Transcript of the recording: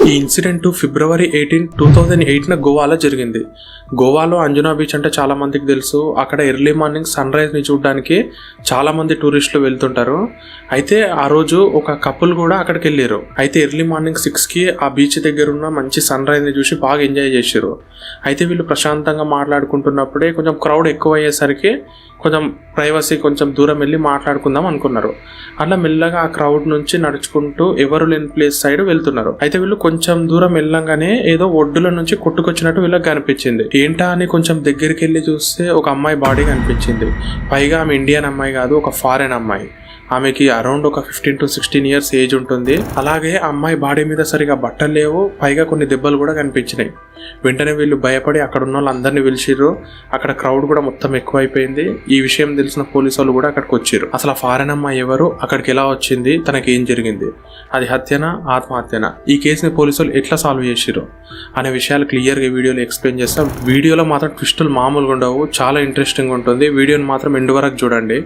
ఈ ఇన్సిడెంట్ ఫిబ్రవరి 18, 2008 గోవాలో జరిగింది. గోవాలో అంజునా బీచ్ అంటే చాలా మందికి తెలుసు. అక్కడ ఎర్లీ మార్నింగ్ సన్ రైజ్ ని చూడడానికి చాలా మంది టూరిస్టులు వెళ్తుంటారు. అయితే ఆ రోజు ఒక కపుల్ కూడా అక్కడికి వెళ్ళారు. అయితే ఎర్లీ మార్నింగ్ 6కి ఆ బీచ్ దగ్గర ఉన్న మంచి సన్ రైజ్ ని చూసి బాగా ఎంజాయ్ చేశారు. అయితే వీళ్ళు ప్రశాంతంగా మాట్లాడుకుంటున్నప్పుడే కొంచెం క్రౌడ్ ఎక్కువ అయ్యేసరికి కొంచెం ప్రైవసీ కొంచెం దూరం వెళ్ళి మాట్లాడుకుందాం అనుకున్నారు. అట్లా మెల్లగా ఆ క్రౌడ్ నుంచి నడుచుకుంటూ ఎవరు లేని ప్లేస్ సైడ్ వెళ్తున్నారు. అయితే వీళ్ళు కొంచెం దూరం వెళ్ళంగానే ఏదో ఒడ్డుల నుంచి కొట్టుకొచ్చినట్టు వీళ్ళకి కనిపించింది. ఏంటా అని కొంచెం దగ్గరికి వెళ్ళి చూస్తే ఒక అమ్మాయి బాడీ కనిపించింది. పైగా ఆమె ఇండియన్ అమ్మాయి కాదు, ఒక ఫారెన్ అమ్మాయి. ఆమెకి అరౌండ్ ఒక 15 to 16 years ఏజ్ ఉంటుంది. అలాగే ఆ అమ్మాయి బాడీ మీద సరిగా బట్టలు లేవు, పైగా కొన్ని దెబ్బలు కూడా కనిపించినాయి. వెంటనే వీళ్ళు భయపడి అక్కడ ఉన్న వాళ్ళందరినీ పిలిచిర్రు. అక్కడ క్రౌడ్ కూడా మొత్తం ఎక్కువైపోయింది. ఈ విషయం తెలిసిన పోలీసు వాళ్ళు కూడా అక్కడికి వచ్చారు. అసలు ఆ ఫారెన్ అమ్మాయి ఎవరు, అక్కడికి ఎలా వచ్చింది, తనకి ఏం జరిగింది, అది హత్యనా ఆత్మహత్యనా, ఈ కేసుని పోలీసులు ఎట్లా సాల్వ్ చేసిర్రు అనే విషయాలు క్లియర్గా వీడియోలో ఎక్స్ప్లెయిన్ చేస్తాం. వీడియోలో మాత్రం ట్విస్టులు మామూలుగా ఉండవు, చాలా ఇంట్రెస్టింగ్ ఉంటుంది. వీడియోని మాత్రం ఎండ్ వరకు చూడండి.